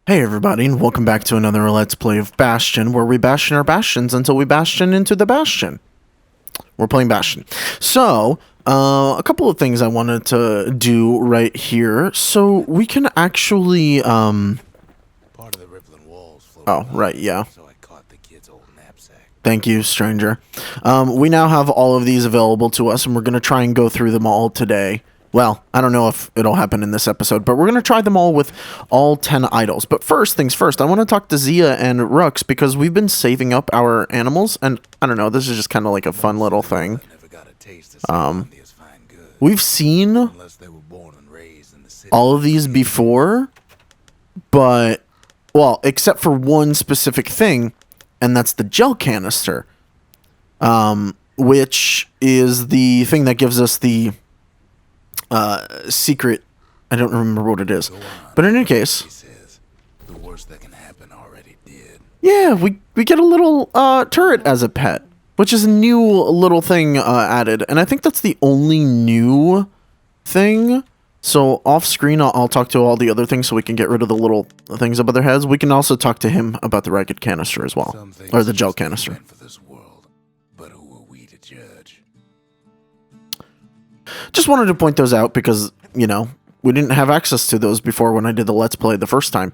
Hey everybody, and welcome back to another Let's Play of Bastion, where we bastion our bastions until we bastion into the Bastion. We're playing Bastion. So, a couple of things I wanted to do right here. So, we can actually, Part of the Rippling walls floated oh, by, right, yeah. So I caught the kid's old knapsack. Thank you, stranger. We now have all of these available to us, and we're going to try and go through them all today. Well, I don't know if it'll happen in this episode, but we're going to try them all with all 10 idols. But first things first, I want to talk to Zia and Rux because we've been saving up our animals, and I don't know, this is just kind of like a fun little thing. We've seen all of these before, but, well, except for one specific thing, and that's the gel canister, which is the thing that gives us the secret. I don't remember what it is, but in any case, The worst that can happen already did. yeah, we get a little turret as a pet, which is a new little thing added, and I think that's the only new thing. So off screen, I'll talk to all the other things so we can get rid of the little things above their heads. We can also talk to him about the ragged canister as well, or the gel canister. For this world, but who are we to judge? Just wanted to point those out because, you know, we didn't have access to those before when I did the Let's Play the first time.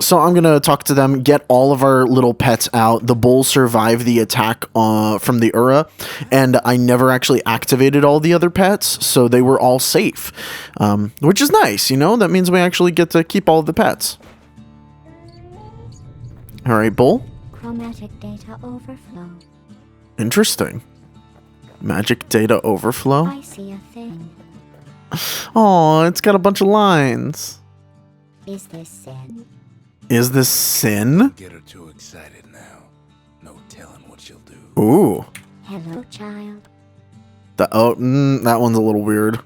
So I'm going to talk to them, get all of our little pets out. The bull survived the attack from the Ura, and I never actually activated all the other pets, so they were all safe, which is nice, you know? That means we actually get to keep all of the pets. All right, bull. Chromatic data overflow. Interesting. Magic data overflow. I see a thing. Oh, it's got a bunch of lines. Is this sin? Is this sin? Get her too excited now. No telling what she'll do. Ooh. Hello, child. That one's a little weird.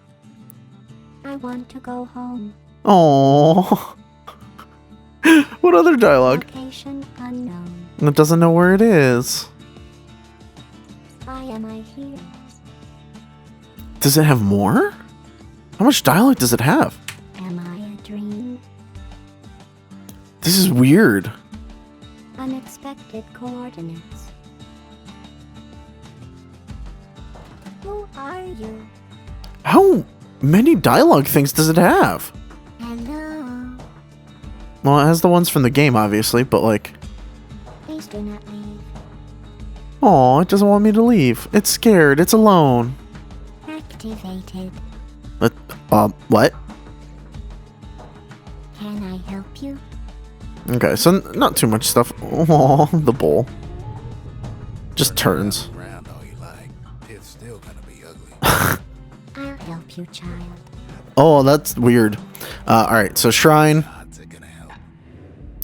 I want to go home. Oh. What other dialogue? Location unknown. It doesn't know where it is. Why am I here? Does it have more? How much dialogue does it have? Am I a dream? This is weird. Unexpected coordinates. Who are you? How many dialogue things does it have? Hello. Well, it has the ones from the game, obviously, but like... Please do not leave. Oh, it doesn't want me to leave. It's scared. It's alone. Activated. What? Can I help you? Okay, so not too much stuff. Oh, the bull. Just turns. Around all you like. It's still gonna be ugly. I'll help you, child. Oh, that's weird. Alright, so shrine. Odds are gonna help.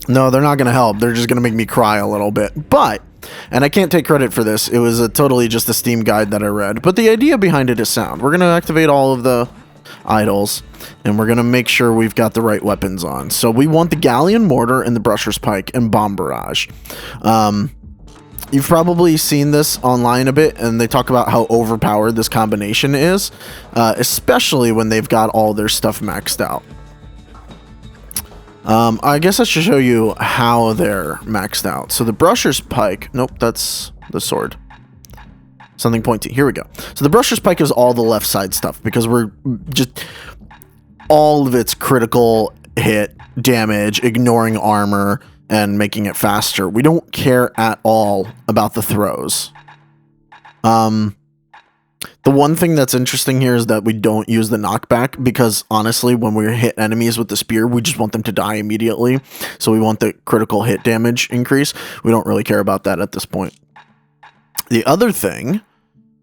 No, they're not going to help. They're just going to make me cry a little bit. But, and I can't take credit for this. It was totally just a Steam guide that I read. But the idea behind it is sound. We're going to activate all of the idols, and we're going to make sure we've got the right weapons on. So we want the Galleon Mortar and the Brusher's Pike and Bomb Barrage. You've probably seen this online a bit, and they talk about how overpowered this combination is, especially when they've got all their stuff maxed out. I guess I should show you how they're maxed out. So the Brusher's Pike, nope, that's the sword. Something pointy, here we go. So the Brusher's Pike is all the left side stuff, because we're just, all of its critical hit damage, ignoring armor, and making it faster. We don't care at all about the throws. The one thing that's interesting here is that we don't use the knockback because, honestly, when we hit enemies with the spear, we just want them to die immediately. So we want the critical hit damage increase. We don't really care about that at this point. The other thing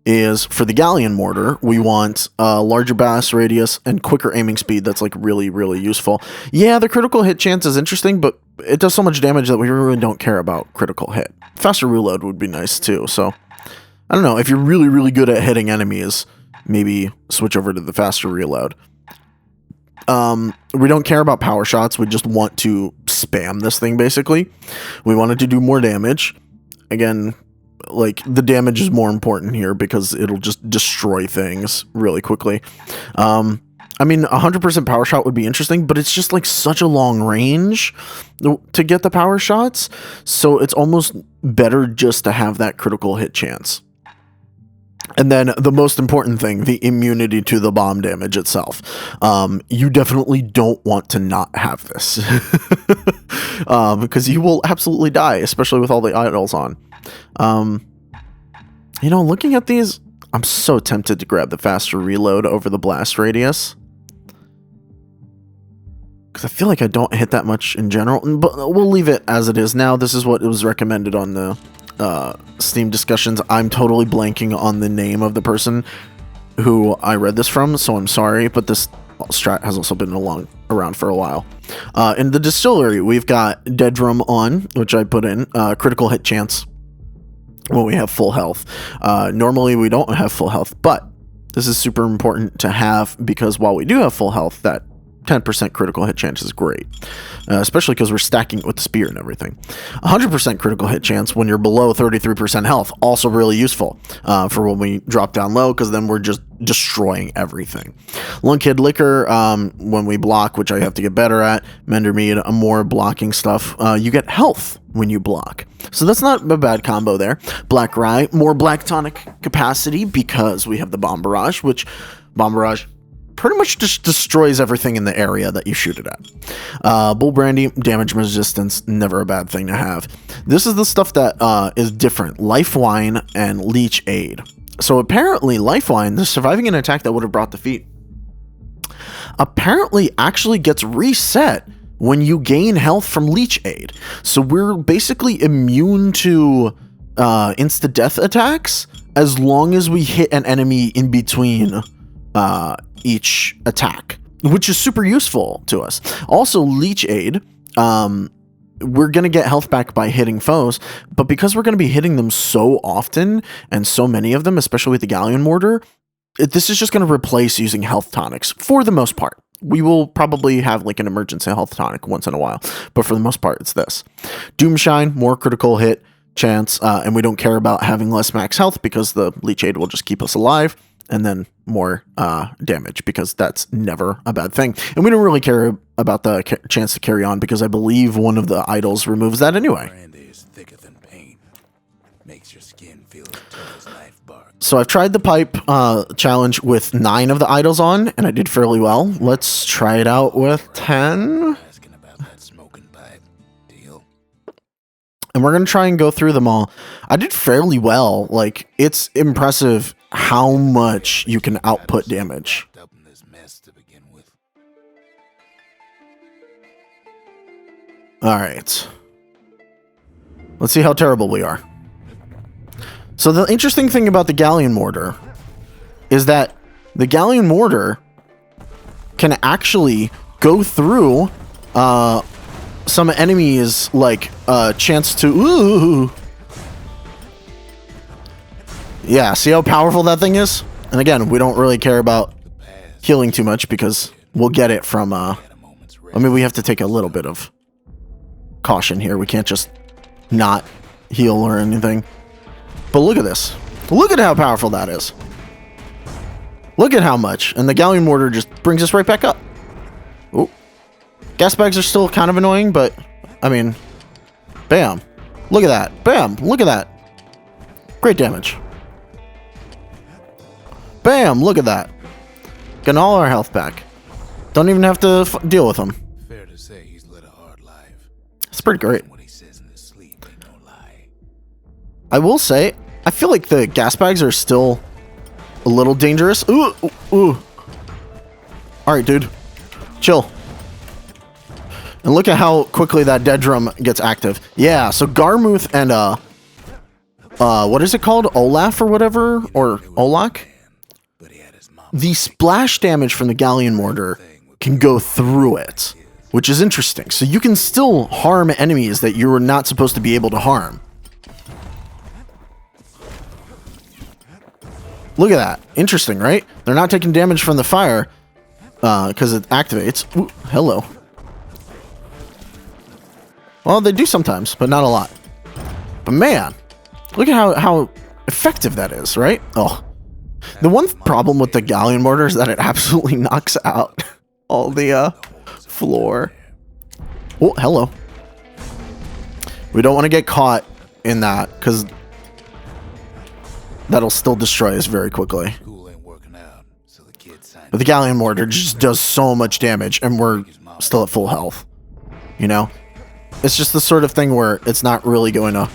is, for the Galleon Mortar, we want larger blast radius and quicker aiming speed. That's, like, really, really useful. Yeah, the critical hit chance is interesting, but it does so much damage that we really don't care about critical hit. Faster reload would be nice, too, so... I don't know, if you're really, really good at hitting enemies, maybe switch over to the faster reload. We don't care about power shots, we just want to spam this thing, basically. We want it to do more damage. Again, like, the damage is more important here because it'll just destroy things really quickly. I mean, 100% power shot would be interesting, but it's just like such a long range to get the power shots. So it's almost better just to have that critical hit chance. And then the most important thing, the immunity to the bomb damage itself. You definitely don't want to not have this. Because you will absolutely die, especially with all the idols on. You know, looking at these, I'm so tempted to grab the faster reload over the blast radius. Because I feel like I don't hit that much in general. But we'll leave it as it is now. This is what was recommended on the Steam discussions. I'm totally blanking on the name of the person who I read this from, so I'm sorry, but this strat has also been around for a while. In the distillery, we've got Dead Drum on, which I put in, critical hit chance when we have full health. Normally we don't have full health, but this is super important to have because while we do have full health, that 10% critical hit chance is great, especially because we're stacking it with the spear and everything. 100% critical hit chance when you're below 33% health, also really useful for when we drop down low, because then we're just destroying everything. Lunkhead Liquor, when we block, which I have to get better at. Mender Mead, more blocking stuff. You get health when you block, so that's not a bad combo there. Black Rye, more black tonic capacity because we have the Bomb Barrage, which Bomb Barrage pretty much just destroys everything in the area that you shoot it at. Bull Brandy, damage resistance, never a bad thing to have. This is the stuff that is different. Life Wine and Leech Aid. So apparently Life Wine, the surviving an attack that would have brought defeat, apparently actually gets reset when you gain health from Leech Aid. So we're basically immune to insta-death attacks as long as we hit an enemy in between each attack, which is super useful to us. Also, Leech Aid, we're going to get health back by hitting foes, but because we're going to be hitting them so often and so many of them, especially with the Galleon Mortar, this is just going to replace using health tonics for the most part. We will probably have like an emergency health tonic once in a while, but for the most part, it's this. Doomshine, more critical hit chance, and we don't care about having less max health because the Leech Aid will just keep us alive. And then more damage, because that's never a bad thing. And we don't really care about the chance to carry on, because I believe one of the idols removes that anyway. Brandy is thicker than pain. Makes your skin feel as tough as knife bark. So I've tried the pipe challenge with 9 of the idols on, and I did fairly well. Let's try it out with 10. Asking about that smoking pipe. Deal? And we're going to try and go through them all. I did fairly well. Like, it's impressive how much you can output damage. Up in this mess to begin with. All right. Let's see how terrible we are. So the interesting thing about the Galleon Mortar is that the Galleon Mortar can actually go through some enemies, like chance to... Ooh. Yeah, see how powerful that thing is? And again, we don't really care about healing too much because we'll get it from... I mean, we have to take a little bit of caution here. We can't just not heal or anything. But look at this. Look at how powerful that is. Look at how much. And the Galleon Mortar just brings us right back up. Oh, gas bags are still kind of annoying, but, I mean, bam. Look at that. Bam. Look at that. Great damage. Bam, look at that. Getting all our health back. Don't even have to deal with them. Fair to say he's led a hard life. It's pretty great. What he says in his sleep ain't no lie. I will say, I feel like the gas bags are still a little dangerous. Ooh, ooh, ooh. Alright, dude. Chill. And look at how quickly that dead drum gets active. Yeah, so Garmuth and, what is it called? Olaf or whatever? Or Olak? The splash damage from the Galleon Mortar can go through it, which is interesting. So you can still harm enemies that you're not supposed to be able to harm. Look at that. Interesting, right? They're not taking damage from the fire because it activates. Ooh, hello. Well, they do sometimes, but not a lot. But man, look at how effective that is, right? Oh. The one problem with the galleon mortar is that it absolutely knocks out all the floor. Oh, hello. We don't want to get caught in that, because that'll still destroy us very quickly. But the galleon mortar just does so much damage, and we're still at full health. You know? It's just the sort of thing where it's not really going to...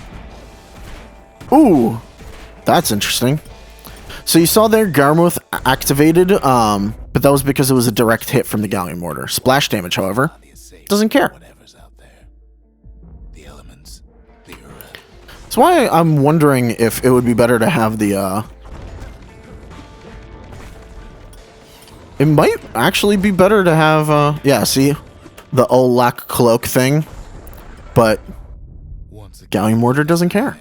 Ooh! That's interesting. So you saw there Garmouth activated, but that was because it was a direct hit from the galleon mortar. Splash damage, however, doesn't care. That's why I'm wondering if it would be better to have the, It might actually be better to have, yeah, see? The Olak cloak thing. But galleon mortar doesn't care.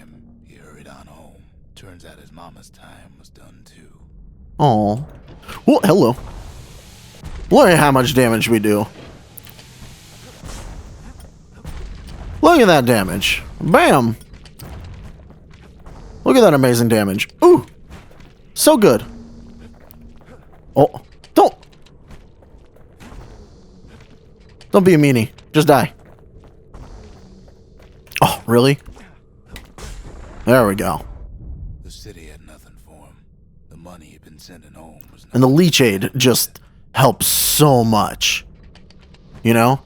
He hurried on home. Turns out his mama's time was done too. Oh. Well, hello. Look at how much damage we do. Look at that damage. Bam. Look at that amazing damage. Ooh. So good. Oh. Don't be a meanie. Just die. Oh, really? There we go. The city had nothing for him. The money he'd been sending home was and the leech aid just helps so much. You know?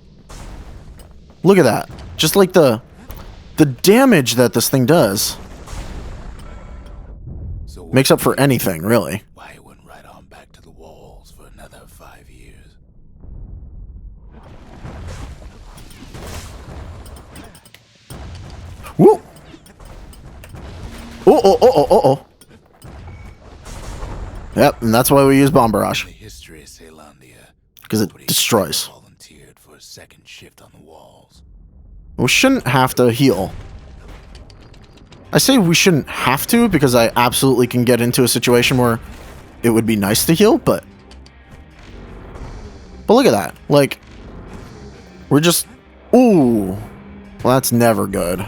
Look at that. Just like the damage that this thing does. So makes up for anything, really. Why he went right on back to the walls for another 5 years. Woo! Oh. Yep, and that's why we use Bomb Barrage. Because it destroys. Volunteered for a second shift on the walls. We shouldn't have to heal. I say we shouldn't have to because I absolutely can get into a situation where it would be nice to heal, but look at that. Like, we're just... Ooh. Well, that's never good.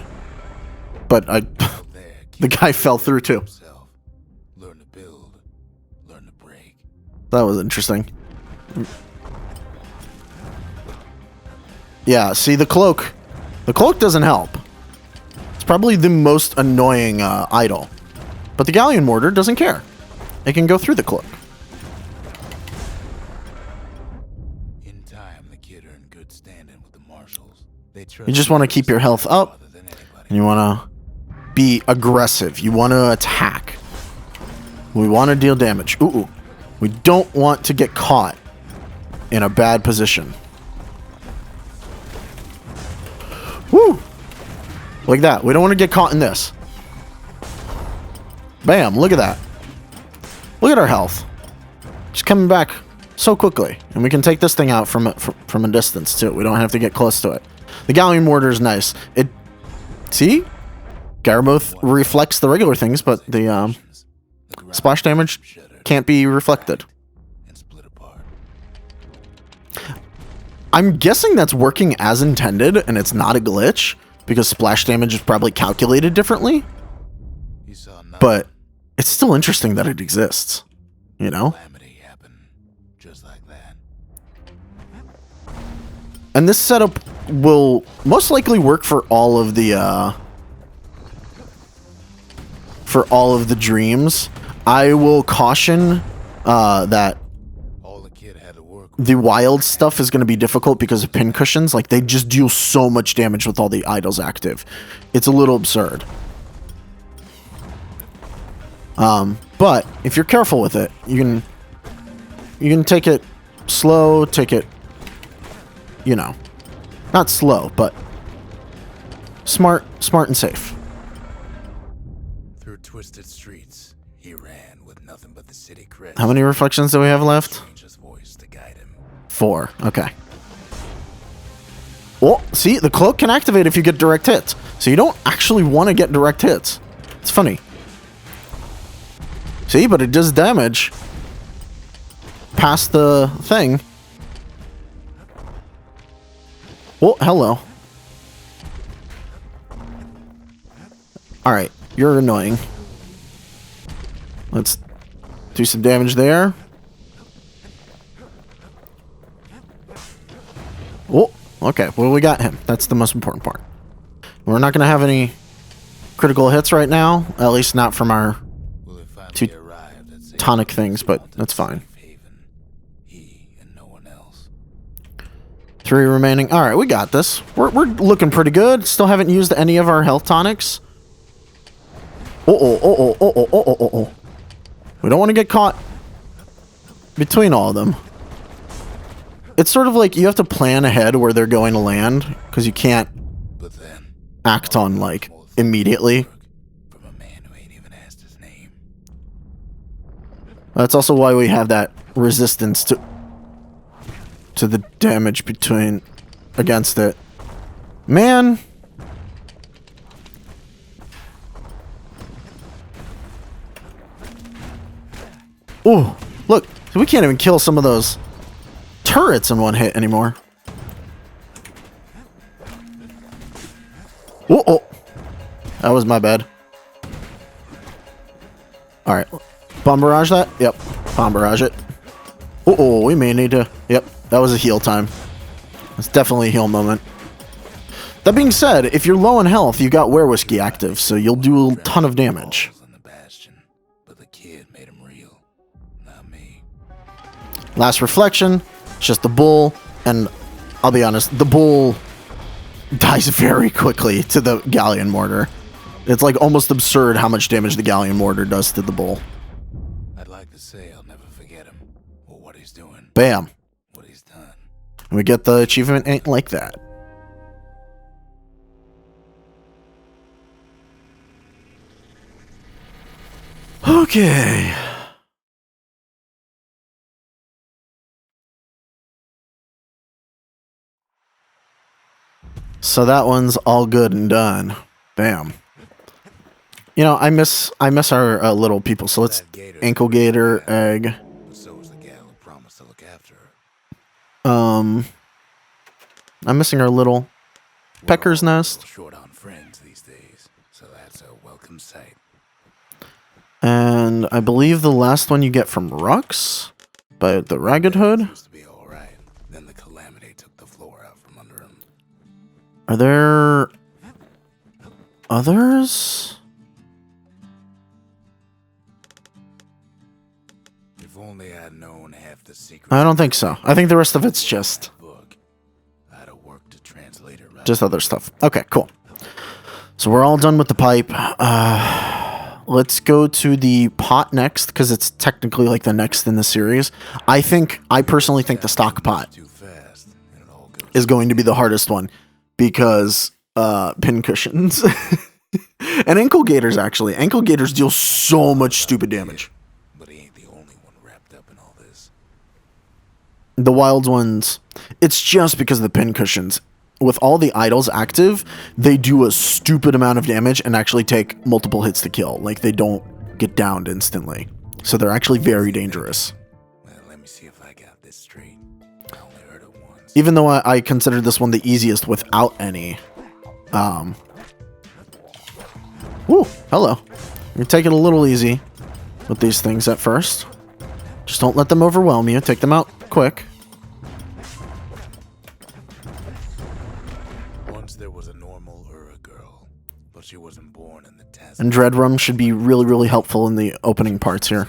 But the guy fell through too. Learn to build, learn to break. That was interesting. Yeah, see the cloak. The cloak doesn't help. It's probably the most annoying idol. But the galleon mortar doesn't care. It can go through the cloak. In time, the kid earned good standing with the marshals. You just want to keep your health up. And you want to be aggressive. You want to attack. We want to deal damage. Ooh. We don't want to get caught in a bad position. Woo! Like that. We don't want to get caught in this. Bam. Look at that. Look at our health. Just coming back so quickly. And we can take this thing out from a distance, too. We don't have to get close to it. The galleon mortar is nice. It... See? Garmouth reflects the regular things, but the splash damage can't be reflected. I'm guessing that's working as intended, and it's not a glitch, because splash damage is probably calculated differently. But it's still interesting that it exists, you know? And this setup will most likely work for all of the dreams. I will caution that the wild stuff is going to be difficult because of pin cushions. Like, they just deal so much damage with all the idols active. It's a little absurd. But if you're careful with it, you can take it slow, take it, you know, not slow, but smart and safe. Through twisted streets, he ran with nothing but the city crest. How many reflections do we have left? 4. Okay. Well, see, the cloak can activate if you get direct hits. So you don't actually want to get direct hits. It's funny. See, but it does damage past the thing. Oh, hello. Alright, you're annoying. Let's Do some damage there. Oh, okay. Well, we got him. That's the most important part. We're not going to have any critical hits right now. At least not from our two tonic things, but that's fine. 3 remaining. All right, we got this. We're looking pretty good. Still haven't used any of our health tonics. Oh. We don't want to get caught between all of them. It's sort of like you have to plan ahead where they're going to land, because you can't act on, like, immediately. That's also why we have that resistance to the damage against it. Man. Oh, look. We can't even kill some of those turrets in one hit anymore. Oh. That was my bad. Alright. Bomb barrage that? Yep. Bomb barrage it. Oh, we may need to... Yep. That was a heal time. It's definitely a heal moment. That being said, if you're low on health, you got Were Whiskey active, so you'll do a ton of damage. Bastion, but the kid made him real, not me. Last reflection, it's just the bull, and I'll be honest, the bull dies very quickly to the galleon mortar. It's like almost absurd how much damage the galleon mortar does to the bull. I'd like to say I'll never forget him, or what he's doing. Bam. What he's done. And we get the achievement ain't like that. Okay. So that one's all good and done. Bam. You know, I miss our little people. So let's ankle gator, egg. So was the gal who promised to look after her. I'm missing our little pecker's nest. Short on friends these days, so that's a welcome sight. And I believe the last one you get from Rux by the Ragged Hood. Used to be all right. Then the calamity took the floor out from under him. Are there others? If only I'd known half the secret. I don't think so. I think the rest of it's just I'd have worked to translate it right. just other stuff. Okay, cool. So we're all done with the pipe. Let's go to the pot next, because it's technically like the next in the series. I personally think the stock pot Too fast, and it all goes is going to be the hardest one, because pin cushions and ankle gators, actually. Ankle gators deal so much stupid damage. But he ain't the only one wrapped up in all this. The wild ones, it's just because of the pin cushions. With all the idols active, they do a stupid amount of damage and actually take multiple hits to kill. Like, they don't get downed instantly. So they're actually very dangerous. Well, let me see if I got this straight. I only heard it once. Even though I considered this one the easiest without any. Ooh, hello. You take it a little easy with these things at first. Just don't let them overwhelm you. Take them out quick. Once there was a normal girl, but she wasn't born in the test. And Dreadrum should be really, really helpful in the opening parts here.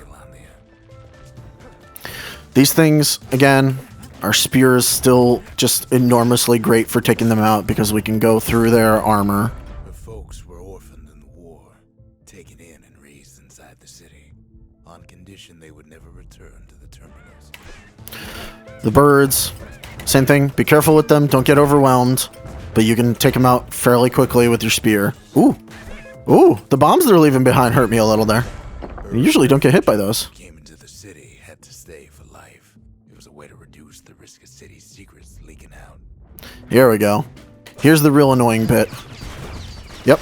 These things, again, our spears still just enormously great for taking them out, because we can go through their armor. Her folks were orphaned in the war, taken in and raised inside the city, on condition they would never return to the terminus. The birds, same thing. Be careful with them. Don't get overwhelmed. But you can take them out fairly quickly with your spear. Ooh. Ooh, the bombs they're leaving behind hurt me a little there. You usually don't get hit by those. Came into the city, had to stay for life. It was a way to reduce the risk of city secrets leaking out. Here we go. Here's the real annoying bit. Yep.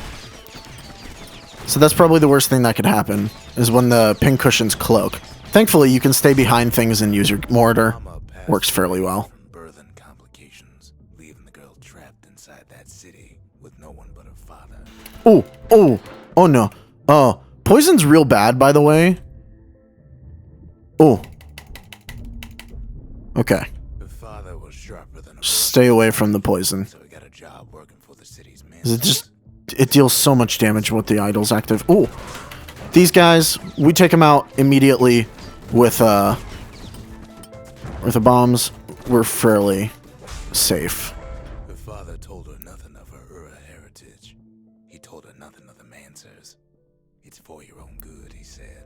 So that's probably the worst thing that could happen, is when the pincushions cloak. Thankfully, you can stay behind things and use your mortar. Works fairly well. Birthing complications, leaving the girl trapped inside that city with no one but her father. Oh no. Oh, poison's real bad, by the way. Oh. Okay. Her father was sharper than a Stay away from the poison. so he got a job working for the city's man. It deals so much damage with the idols active. Oh. These guys, we take them out immediately with the bombs. We're fairly safe. Her father told her nothing of her Ura heritage. He told her nothing of the Mansers. It's for your own good, he said.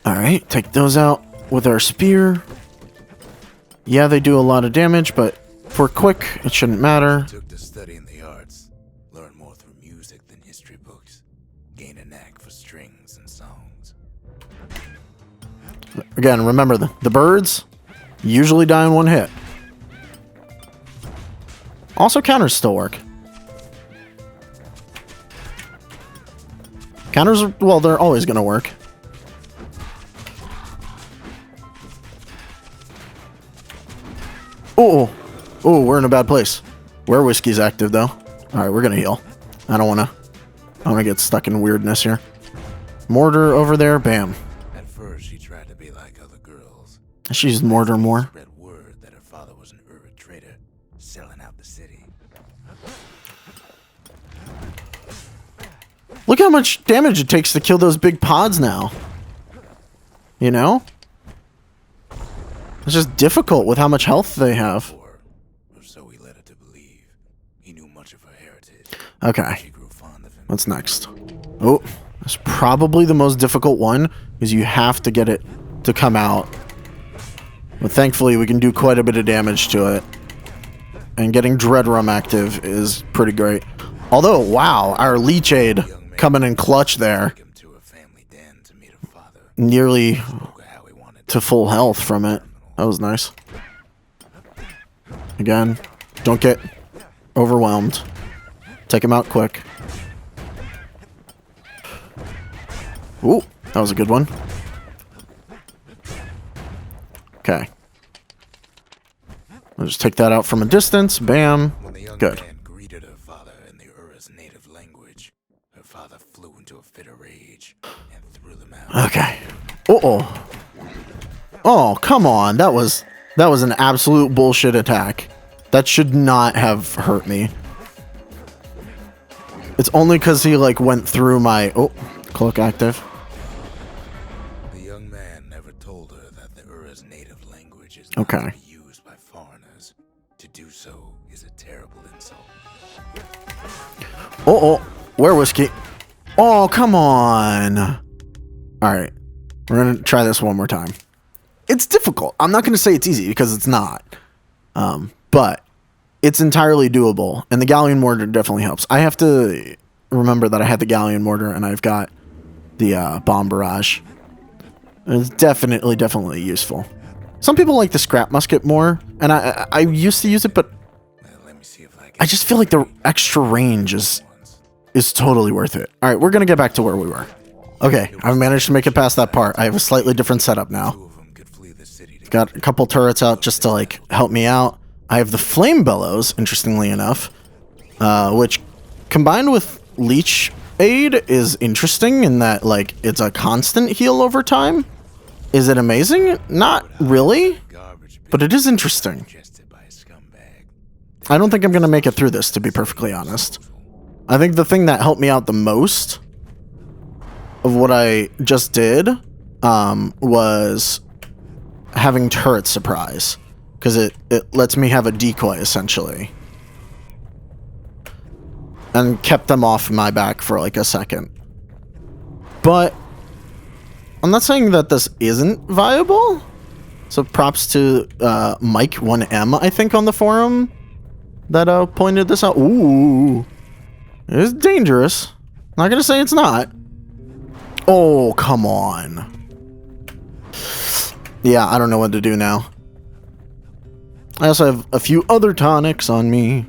Alright, take those out with our spear. Yeah, they do a lot of damage, but if we're quick, it shouldn't matter. Took to studying the arts. Learn more through music than history books. Gain a knack for strings and songs. Again, remember, the birds usually die in one hit. Also, counters still work. Counters, well, they're always going to work. Oh, we're in a bad place. Where whiskey's active, though. Alright, we're going to heal. I don't want to get stuck in weirdness here. Mortar over there, bam. At first, she tried to be like other girls. She used mortar more. Spread word that her father was an Ura trader, selling out the city. Look how much damage it takes to kill those big pods now. You know? It's just difficult with how much health they have. Or so he led her to believe. He knew much of her heritage. Okay. She grew fond of him. What's next? Oh, that's probably the most difficult one, because you have to get it to come out. But thankfully, we can do quite a bit of damage to it. And getting Dreadrum active is pretty great. Although, wow, our Leech Aid coming in clutch there. Took him to a family den to meet her father. Nearly Spoke of how he wanted to full health from it. That was nice. Again, don't get overwhelmed. Take him out quick. Ooh, that was a good one. Okay. I'll just take that out from a distance. Bam. When the young Good. man greeted her father in the Ura's native language, her father flew into a fit of rage and threw them out. Okay. Uh-oh. Oh, come on. That was an absolute bullshit attack. That should not have hurt me. It's only because he, like, went through my... Oh, cloak active. The young man never told her that the Ura's native language is Okay. not to be used by foreigners. To do so is a terrible insult. Uh-oh. Where whiskey? Oh, come on. Alright. We're going to try this one more time. It's difficult. I'm not going to say it's easy, because it's not. But it's entirely doable. And the Galleon Mortar definitely helps. I have to remember that I had the Galleon Mortar, and I've got the Bomb Barrage. It's definitely useful. Some people like the Scrap Musket more, and I used to use it, but Well, let me see if I can. I just feel like the extra range is totally worth it. All right, we're going to get back to where we were. Okay, I've managed to make it past that part. I have a slightly different setup now. Two of them could flee the city to Got a couple turrets out just to, like, help me out. I have the Flame Bellows, interestingly enough, which combined with Leech Aid is interesting in that, like, it's a constant heal over time. Is it amazing? Not really, garbage bin but it is interesting. ingested by a scumbag. I don't think I'm going to make it through this, to be perfectly honest. I think the thing that helped me out the most of what I just did was having turret surprise, because it lets me have a decoy, essentially. And kept them off my back for like a second. But I'm not saying that this isn't viable. So props to Mike1M, I think, on the forum that pointed this out. Ooh. It is dangerous. Not gonna say it's not. Oh, come on. Yeah, I don't know what to do now. I also have a few other tonics on me.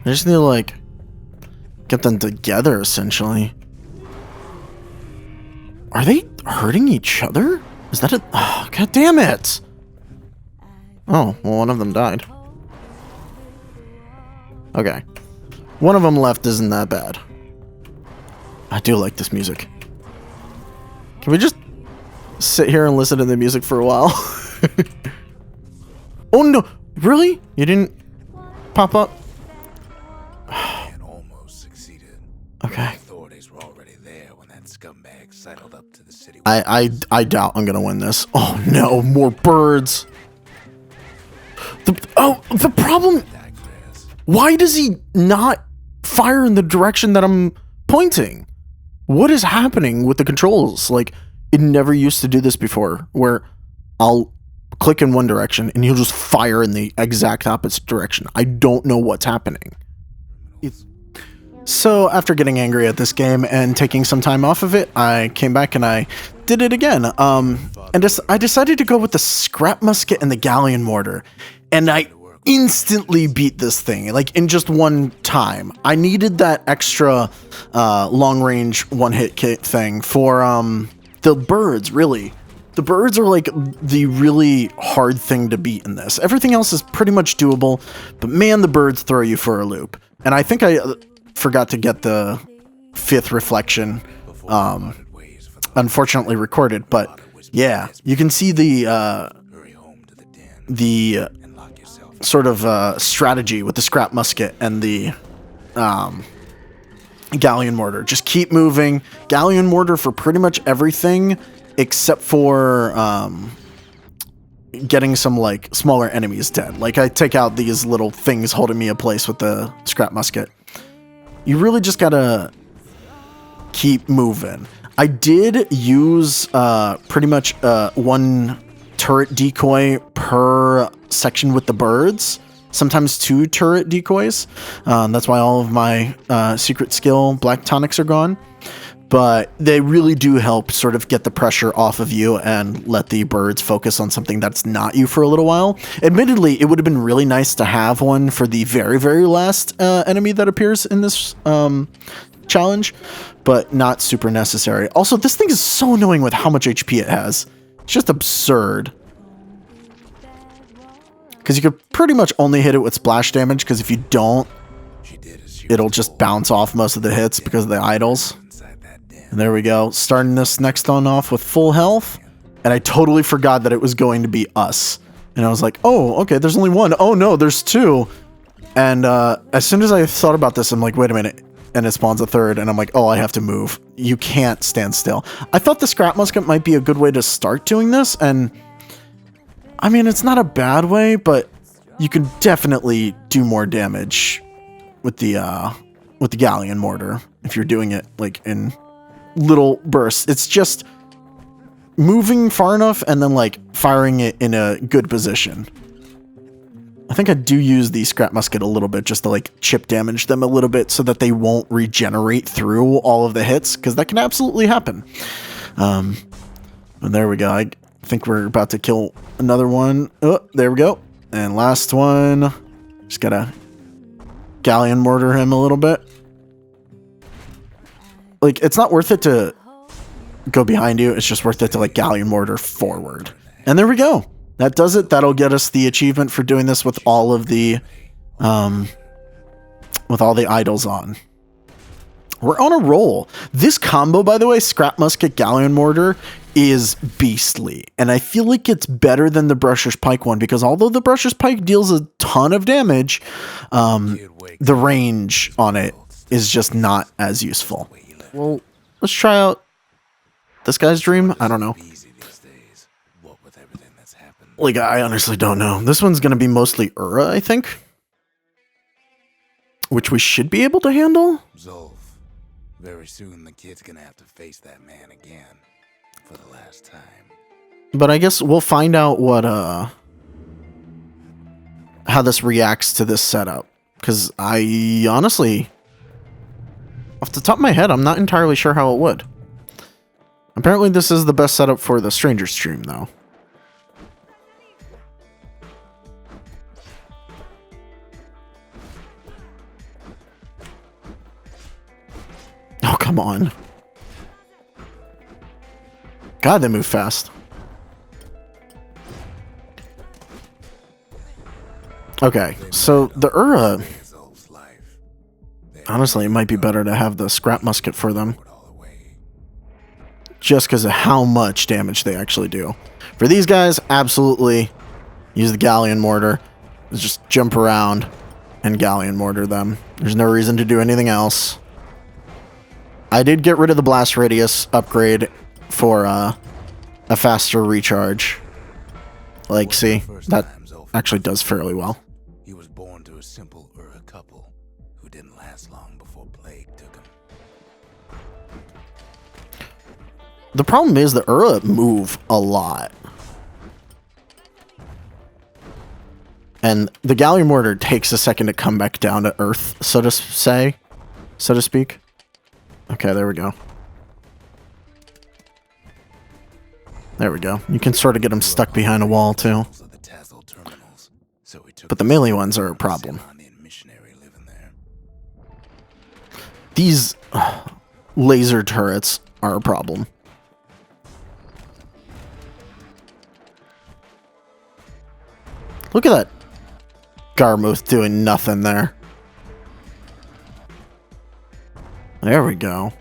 I just need to, like, get them together, essentially. Are they hurting each other? Is that a... Oh, God damn it! Oh, well, one of them died. Okay. One of them left isn't that bad. I do like this music. Can we just sit here and listen to the music for a while? Oh no! Really? You didn't pop up? And almost succeeded. Okay. Authorities were already there when that scumbag sidled up to the city. I doubt I'm gonna win this. Oh no, more birds. The problem. Why does he not fire in the direction that I'm pointing? What is happening with the controls? Like, it never used to do this before, where I'll click in one direction and he'll just fire in the exact opposite direction. I don't know what's happening. So after getting angry at this game and taking some time off of it, I came back and I did it again. I decided to go with the scrap musket and the galleon mortar, and I instantly beat this thing, like in just one time. I needed that extra long range one hit kit thing for the birds. Really, the birds are like the really hard thing to beat in this. Everything else is pretty much doable, but man, the birds throw you for a loop. And I think I forgot to get the 5th reflection, unfortunately recorded, but yeah, you can see the sort of strategy with the scrap musket and the galleon mortar. Just keep moving. Galleon mortar for pretty much everything except for getting some like smaller enemies dead. Like I take out these little things holding me in place with the scrap musket. You really just gotta keep moving. I did use pretty much one turret decoy per section with the birds, sometimes 2 turret decoys. That's why all of my secret skill black tonics are gone, but they really do help sort of get the pressure off of you and let the birds focus on something that's not you for a little while. Admittedly, it would have been really nice to have one for the very, very last enemy that appears in this challenge, but not super necessary. Also, this thing is so annoying with how much HP it has. It's just absurd. Because you could pretty much only hit it with splash damage, because if you don't, it'll just bounce off most of the hits because of the idols. And there we go. Starting this next one off with full health. And I totally forgot that it was going to be us. And I was like, oh, okay, there's only one. Oh no, there's 2. And as soon as I thought about this, I'm like, wait a minute. And it spawns a 3rd, and I'm like, oh, I have to move. You can't stand still. I thought the scrap musket might be a good way to start doing this, and I mean, it's not a bad way, but you can definitely do more damage with the galleon mortar if you're doing it like in little bursts. It's just moving far enough and then like firing it in a good position. I think I do use the scrap musket a little bit just to like chip damage them a little bit so that they won't regenerate through all of the hits, because that can absolutely happen. And there we go. I think we're about to kill another one. Oh, there we go. And last one. Just gotta galleon mortar him a little bit. Like, it's not worth it to go behind you. It's just worth it to like galleon mortar forward. And there we go. That does it. That'll get us the achievement for doing this with all of the idols on. We're on a roll. This combo, by the way, scrap musket, galleon mortar, is beastly. And I feel like it's better than the brusher's pike one, because although the brusher's pike deals a ton of damage, the range on it is just not as useful. Well, let's try out this guy's dream. I don't know. Like, I honestly don't know. This one's going to be mostly Ura, I think. Which we should be able to handle. Zolf, very soon the kid's going to have to face that man again. For the last time. But I guess we'll find out what, how this reacts to this setup. Because I honestly, off the top of my head, I'm not entirely sure how it would. Apparently this is the best setup for the Stranger stream, though. Oh, come on. God, they move fast. Okay, so the Ura... Honestly, it might be better to have the scrap musket for them. just because of how much damage they actually do. For these guys, absolutely use the galleon mortar. Just jump around and galleon mortar them. There's no reason to do anything else. I did get rid of the blast radius upgrade for a faster recharge. Like, see, that actually does fairly well. He was born to a simple couple who didn't last long before plague took him. The problem is the move a lot. And the galleon mortar takes a second to come back down to earth, so to speak. Okay, there we go. There we go. You can sort of get them stuck behind a wall, too. But the melee ones are a problem. These laser turrets are a problem. Look at that Garmuth doing nothing there. There we go.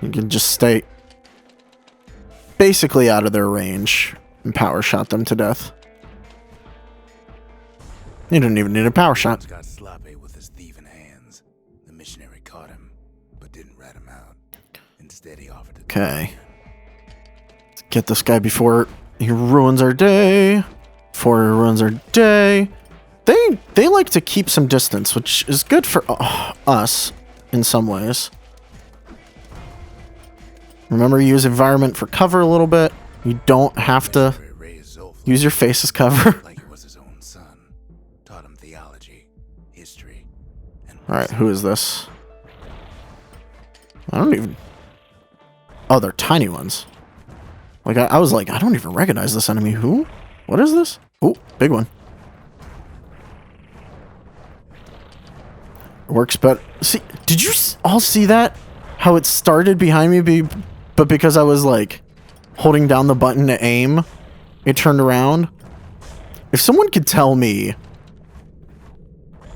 You can just stay basically out of their range and power shot them to death. You don't even need a power shot. Got sloppy with his thieving hands. The missionary caught him, but didn't rat him out. Instead, he offered to. Okay. Let's get this guy before he ruins our day. Before he ruins our day. They like to keep some distance, which is good for us in some ways. Remember, use environment for cover a little bit. You don't have to use your face as cover. Like it was his own son. Taught him theology, history, and Alright, who is this? I don't even... Oh, they're tiny ones. Like, I was like, I don't even recognize this enemy. Who? What is this? Oh, big one. Works better. See, did you all see that? How it started behind me, but because I was, like, holding down the button to aim, it turned around? If someone could tell me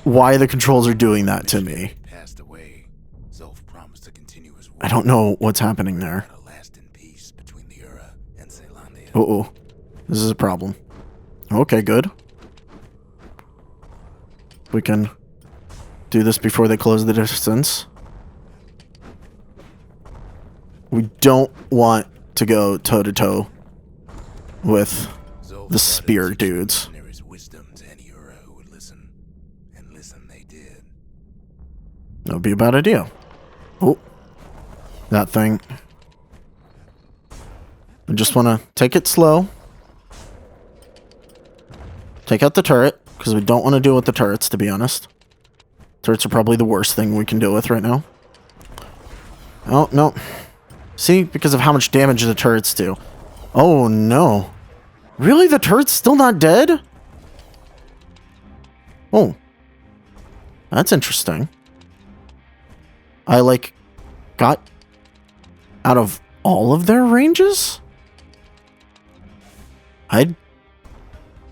why the controls are doing that to me, passed away. Zolf promised to continue his work. I don't know what's happening there. A lasting peace between the Ura and Caelondia. Uh-oh. This is a problem. Okay, good. We can do this before they close the distance. We don't want to go toe-to-toe with the spear dudes. There is wisdom to any Ura who would listen, and listen they did. That would be a bad idea. Oh, that thing. I just want to take it slow. Take out the turret, because we don't want to deal with the turrets, to be honest. Turrets are probably the worst thing we can deal with right now. Oh, no. See? Because of how much damage the turrets do. Oh, no. Really? The turret's still not dead? Oh. That's interesting. I, like, got out of all of their ranges? I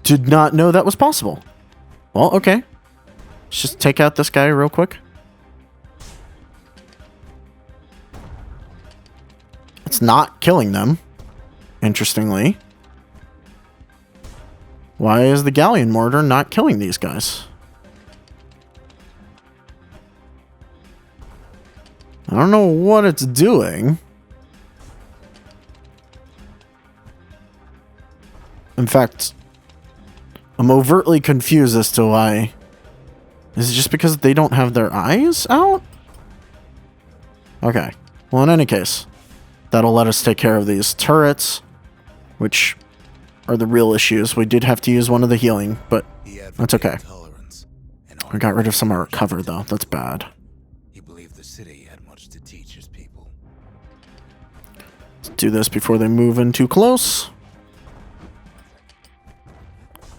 did not know that was possible. Well, okay. Let's just take out this guy real quick. It's not killing them, interestingly. Why is the galleon mortar not killing these guys? I don't know what it's doing. In fact, I'm overtly confused as to why. Is it just because they don't have their eyes out? Okay. Well, in any case, that'll let us take care of these turrets, which are the real issues. We did have to use one of the healing, but that's okay. We got rid of some of our cover, though. That's bad. He believed the city had much to teach his people. Let's do this before they move in too close.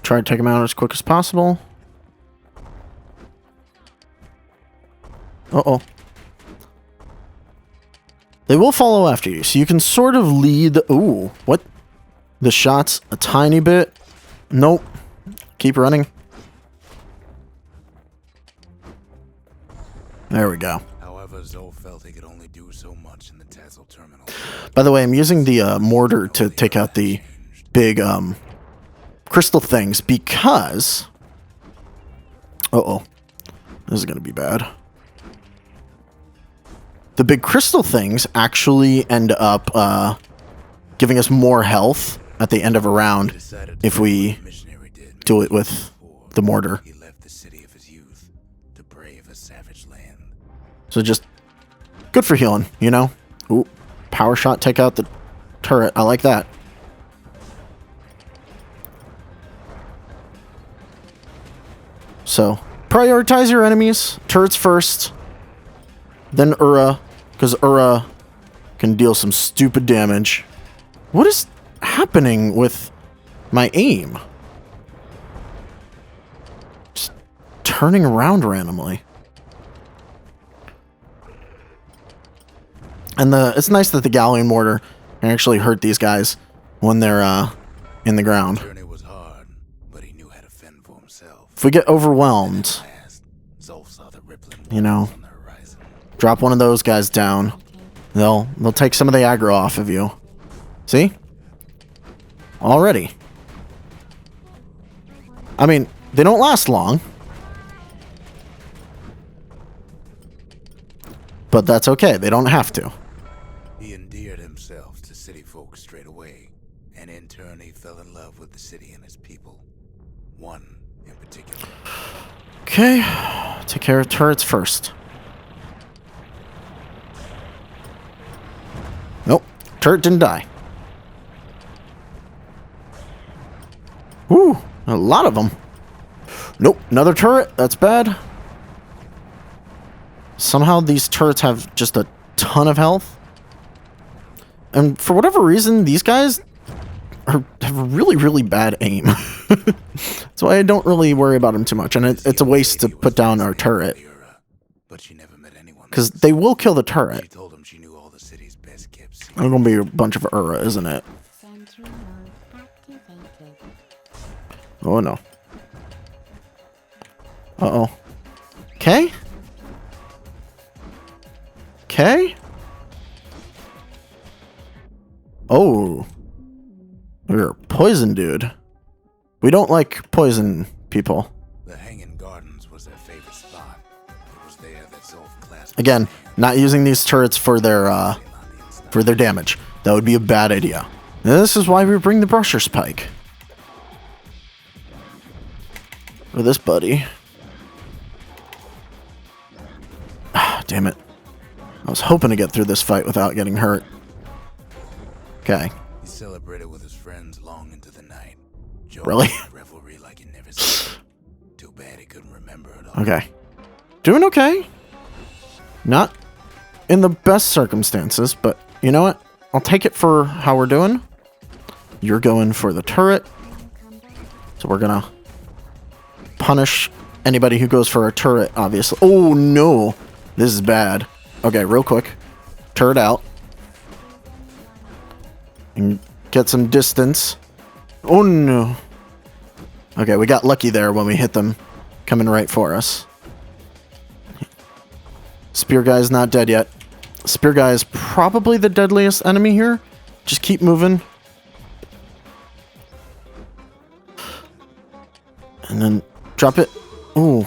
Try to take them out as quick as possible. Uh-oh. They will follow after you, so you can sort of lead... Ooh, what? The shots a tiny bit. Nope. Keep running. There we go. However, However, Zol felt he could only do so much in the Tassel terminal. By the way, I'm using the mortar to take out the big crystal things because... Uh-oh. This is going to be bad. The big crystal things actually end up giving us more health at the end of a round if we do it with the mortar. He left the city of his youth to brave a savage land. So just good for healing, you know? Ooh, power shot, take out the turret. I like that. So, prioritize your enemies. Turrets first. Then Ura, because Ura can deal some stupid damage. What is happening with my aim? Just turning around randomly. And it's nice that the Galleon mortar can actually hurt these guys when they're in the ground. The journey was hard, but he knew how to fend for himself. If we get overwhelmed, Zolf saw the rippling you know, waters on the horizon. drop one of those guys down. They'll take some of the aggro off of you. See? Already. I mean, they don't last long. But that's okay. They don't have to. He endeared himself to city folk straight away, and in turn he fell in love with the city and its people. One in particular. Okay. Take care of turrets first. Nope. Turret didn't die. Woo! A lot of them. Nope. Another turret. That's bad. Somehow these turrets have just a ton of health. And for whatever reason, these guys have really, really bad aim. That's why I don't really worry about them too much. And it's a waste to put down our turret. But she never met anyone. Because they will kill the turret. She told him she knew all the city's best kept secrets. It's going to be a bunch of Ura, isn't it? Sentry mode activated. Oh, no. Uh-oh. Okay. Okay. Oh. You're a poison dude. We don't like poison people. The Hanging Gardens was their favorite spot. It was there that Zolf clasped Again, not using these turrets for their damage. That would be a bad idea. And this is why we bring the Brusher's Pike. For this buddy. Ah, damn it. I was hoping to get through this fight without getting hurt. Okay. He celebrated with his friends long into the night. Really? Revelry like he never seen. Too bad he couldn't remember it all. Okay. Doing okay. Not in the best circumstances, but you know what? I'll take it for how we're doing. You're going for the turret. So we're gonna punish anybody who goes for a turret, obviously. Oh, no. This is bad. Okay, real quick. Turret out. And get some distance. Oh, no. Okay, we got lucky there when we hit them coming right for us. Spear guy's not dead yet. Spear guy is probably the deadliest enemy here. Just keep moving. And then drop it. Ooh.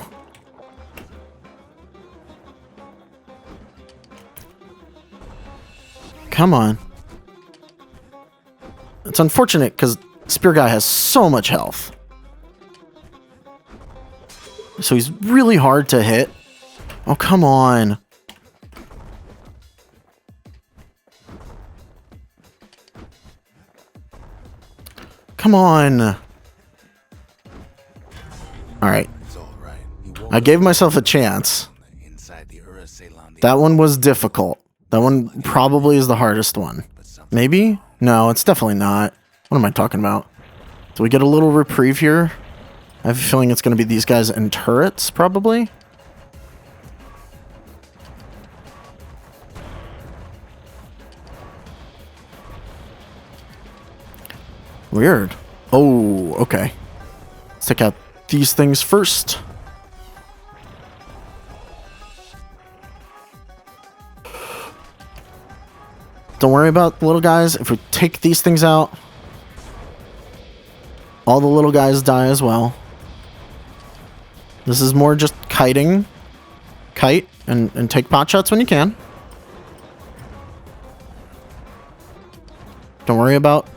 Come on. It's unfortunate because Spear Guy has so much health. So he's really hard to hit. Oh, come on. Come on. Alright. It's all right. I gave myself a chance. Inside the Ura-Selan, That one was difficult. That one probably is the hardest one. Maybe? No, it's definitely not. What am I talking about? Do we get a little reprieve here? I have a feeling it's going to be these guys in turrets, probably. Weird. Oh, okay. Let's take out these things first. Don't worry about the little guys. If we take these things out, all the little guys die as well. This is more just kiting. Kite and take pot shots when you can. Don't worry about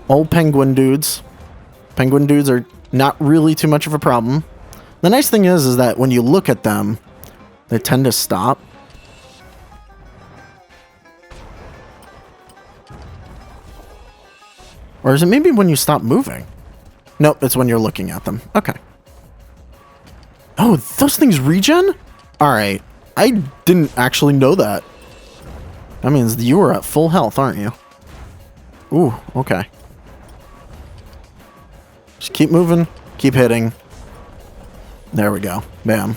old penguin dudes. Penguin dudes are not really too much of a problem. The nice thing is that when you look at them, they tend to stop. Or is it maybe when you stop moving? Nope, it's when you're looking at them. Okay. Oh, those things regen? Alright. I didn't actually know that. That means you are at full health, aren't you? Ooh, okay. Just keep moving. Keep hitting. There we go. Bam.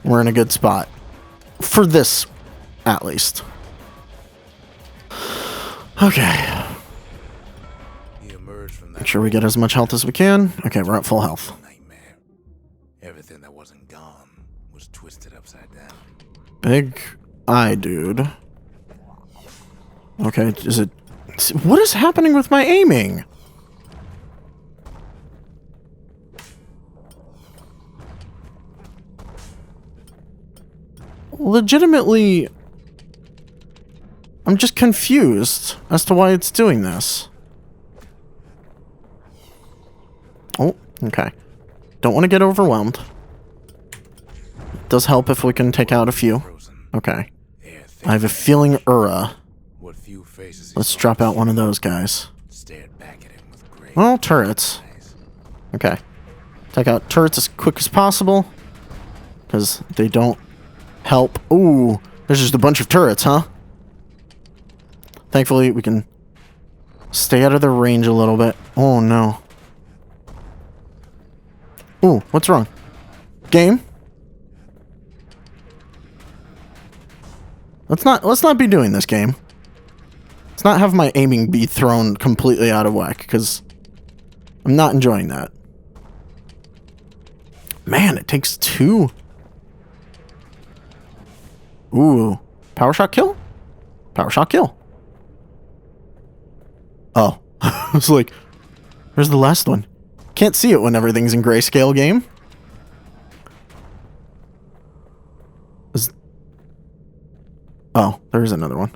We're in a good spot. For this, at least. Okay. Make sure we get as much health as we can. Okay, we're at full health. Nightmare. Everything that wasn't gone was twisted upside down. Big eye, dude. Okay, is it... What is happening with my aiming? Legitimately... I'm just confused as to why it's doing this. Oh, okay. Don't want to get overwhelmed. It does help if we can take out a few. Okay. I have a feeling Let's drop out one of those guys. Well, turrets. Okay. Take out turrets as quick as possible. Because they don't help. Ooh, there's just a bunch of turrets, huh? Thankfully, we can stay out of their range a little bit. Oh, no. Ooh, what's wrong? Game? Let's not be doing this, game. Let's not have my aiming be thrown completely out of whack, because I'm not enjoying that. Man, it takes 2. Ooh. Power shot kill? Power shot kill. Oh. I was like, where's the last one? Can't see it when everything's in grayscale, game. Oh, there's another one.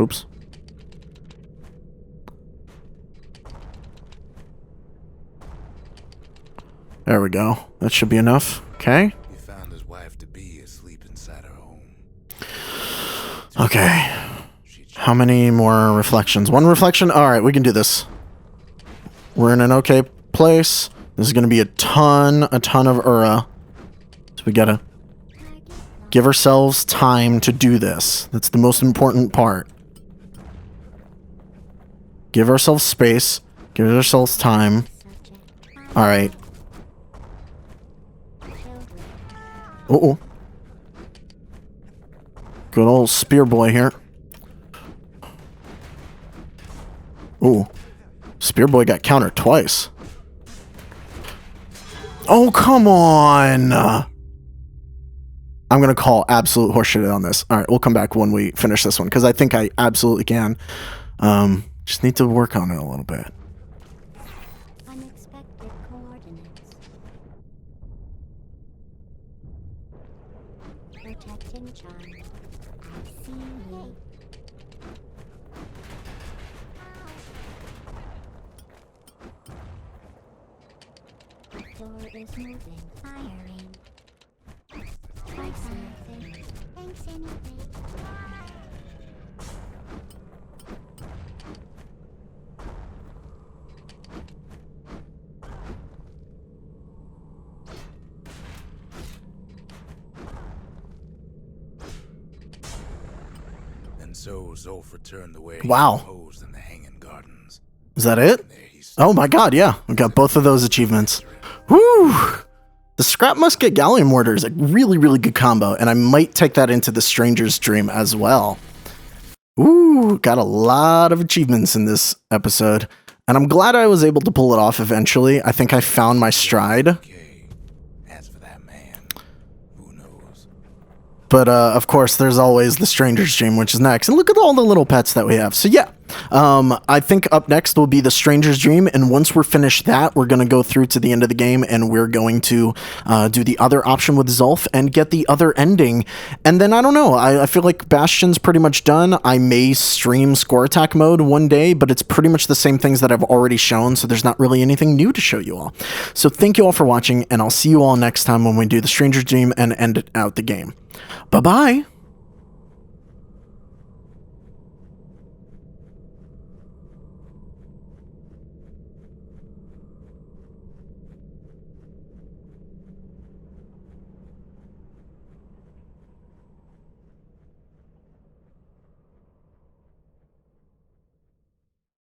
Oops. There we go. That should be enough. Okay. He found his wife to be asleep inside her home. Okay. How many more reflections? 1 reflection? Alright, we can do this. We're in an okay place. This is going to be a ton of Ura. So we gotta give ourselves time to do this. That's the most important part. Give ourselves space. Give ourselves time. Alright. Uh-oh. Good old spear boy here. Ooh. Spear boy got countered twice. Oh, come on! I'm gonna call absolute horseshit on this. Alright, we'll come back when we finish this one, because I think I absolutely can. Just need to work on it a little bit. Unexpected coordinates. Protection charm. I see you. Door is moving. Firing. Thanks, anything. Thanks, anything. And so Zolf returned the way Wow. he proposed in the Hanging Gardens. Is that it? And there he Oh my god, yeah. We got both of those achievements. Woo! The Scrap Musket Galleon Mortar is a really, really good combo, and I might take that into the Stranger's Dream as well. Ooh, got a lot of achievements in this episode, and I'm glad I was able to pull it off eventually. I think I found my stride. Okay. As for that man, But of course, there's always the Stranger's Dream, which is next. And look at all the little pets that we have. So yeah, I think up next will be the Stranger's Dream. And once we're finished that, we're going to go through to the end of the game and we're going to do the other option with Zulf and get the other ending. And then I don't know. I feel like Bastion's pretty much done. I may stream Score Attack mode one day, but it's pretty much the same things that I've already shown. So there's not really anything new to show you all. So thank you all for watching, and I'll see you all next time when we do the Stranger's Dream and end out the game. Bye-bye.